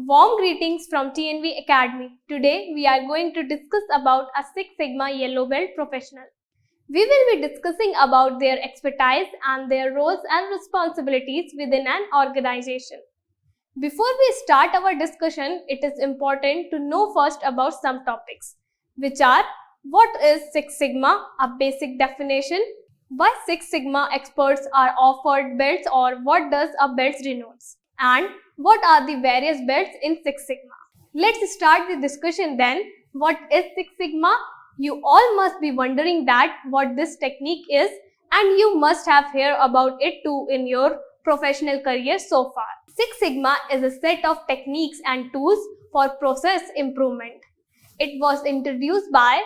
Warm greetings from TNV Academy. Today we are going to discuss about a Six Sigma Yellow Belt professional. We will be discussing about their expertise and their roles and responsibilities within an organization. Before we start our discussion, it is important to know first about some topics, which are: what is Six Sigma, a basic definition; why Six Sigma experts are offered belts or what does a belt denotes, and what are the various belts in Six Sigma. Let's start the discussion then. What is Six Sigma? You all must be wondering that what this technique is, and you must have heard about it too in your professional career so far. Six Sigma is a set of techniques and tools for process improvement. It was introduced by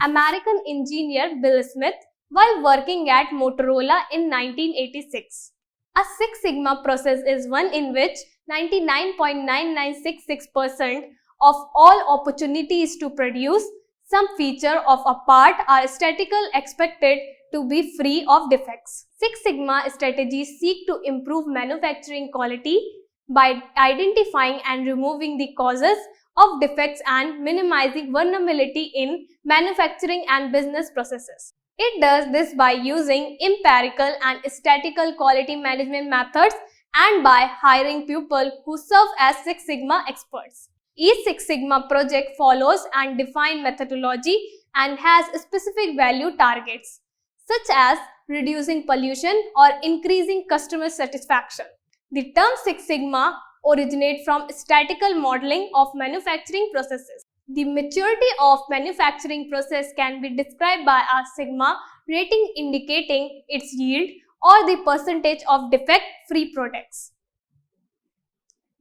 American engineer Bill Smith while working at Motorola in 1986. A Six Sigma process is one in which 99.9966% of all opportunities to produce some feature of a part are statically expected to be free of defects. Six Sigma strategies seek to improve manufacturing quality by identifying and removing the causes of defects and minimizing vulnerability in manufacturing and business processes. It does this by using empirical and statistical quality management methods and by hiring people who serve as Six Sigma experts. Each Six Sigma project follows and defined methodology and has specific value targets, such as reducing pollution or increasing customer satisfaction. The term Six Sigma originates from statistical modeling of manufacturing processes. The maturity of manufacturing process can be described by a sigma rating indicating its yield or the percentage of defect-free products.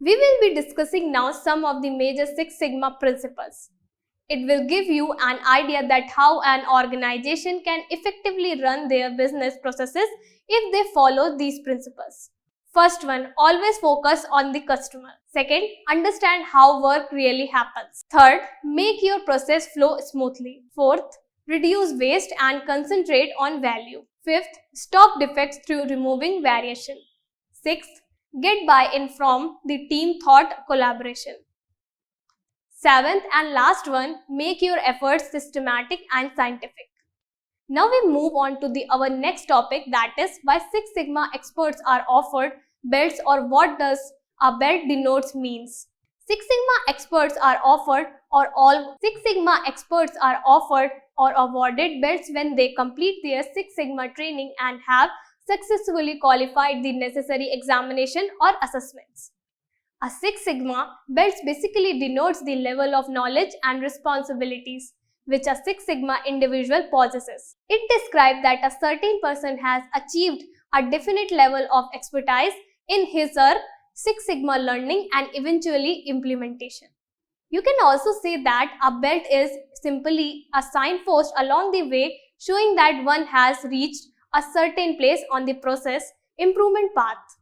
We will be discussing now some of the major Six Sigma principles. It will give you an idea that how an organization can effectively run their business processes if they follow these principles. First one, always focus on the customer. Second, understand how work really happens. Third, make your process flow smoothly. Fourth, reduce waste and concentrate on value. Fifth, stop defects through removing variation. Sixth, get buy-in from the team thought collaboration. Seventh and last one, make your efforts systematic and scientific. Now we move on to our next topic, that is why Six Sigma experts are offered belts or what does a belt denotes means. Six Sigma experts are offered or awarded belts when they complete their Six Sigma training and have successfully qualified the necessary examination or assessments. A Six Sigma belt basically denotes the level of knowledge and responsibilities which a Six Sigma individual possesses. It describes that a certain person has achieved a definite level of expertise in his or Six Sigma learning and eventually implementation. You can also say that a belt is simply a signpost along the way showing that one has reached a certain place on the process improvement path.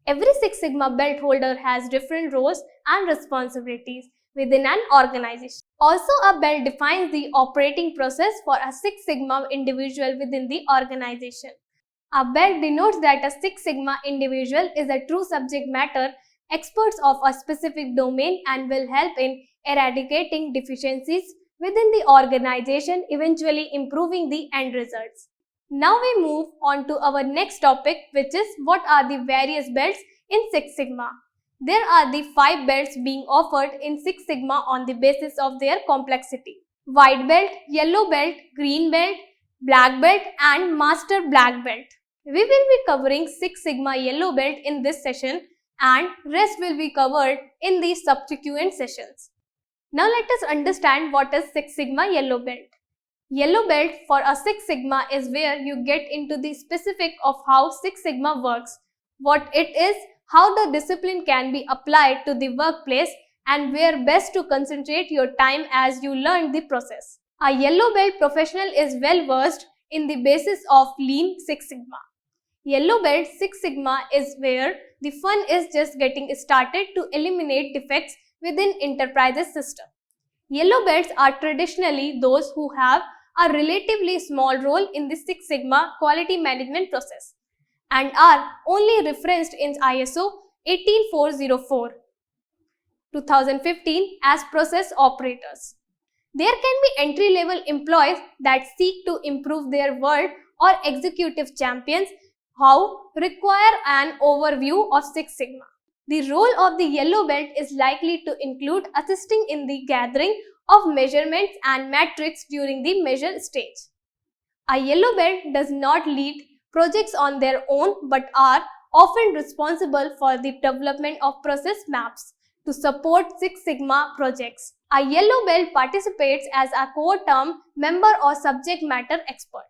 Every Six Sigma belt holder has different roles and responsibilities within an organization. Also, a belt defines the operating process for a Six Sigma individual within the organization. A belt denotes that a Six Sigma individual is a true subject matter expert of a specific domain and will help in eradicating deficiencies within the organization, eventually improving the end results. Now we move on to our next topic, which is what are the various belts in Six Sigma. There are the 5 belts being offered in Six Sigma on the basis of their complexity: white belt, yellow belt, green belt, black belt and master black belt. We will be covering Six Sigma yellow belt in this session and rest will be covered in the subsequent sessions. Now let us understand what is Six Sigma yellow belt. Yellow belt for a Six Sigma is where you get into the specific of how Six Sigma works, what it is, how the discipline can be applied to the workplace and where best to concentrate your time as you learn the process. A yellow belt professional is well versed in the basis of Lean Six Sigma. Yellow belt Six Sigma is where the fun is just getting started to eliminate defects within enterprises system. Yellow belts are traditionally those who have a relatively small role in the Six Sigma quality management process and are only referenced in ISO 18404. 2015 as process operators. There can be entry-level employees that seek to improve their world or executive champions who require an overview of Six Sigma. The role of the yellow belt is likely to include assisting in the gathering of measurements and metrics during the measure stage. A yellow belt does not lead projects on their own but are often responsible for the development of process maps to support Six Sigma projects. A yellow belt participates as a core term member or subject matter expert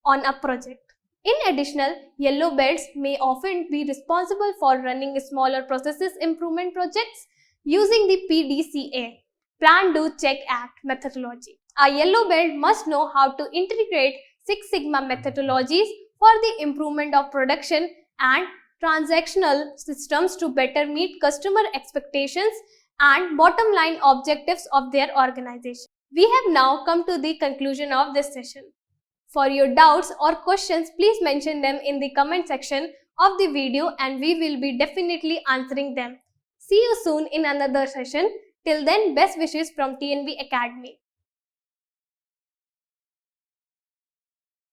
on a project. In addition, yellow belts may often be responsible for running smaller processes improvement projects using the PDCA, Plan, Do, Check, Act methodology. A yellow belt must know how to integrate Six Sigma methodologies for the improvement of production and transactional systems to better meet customer expectations and bottom line objectives of their organization. We have now come to the conclusion of this session. For your doubts or questions, please mention them in the comment section of the video and we will be definitely answering them. See you soon in another session. Till then, best wishes from TNB Academy.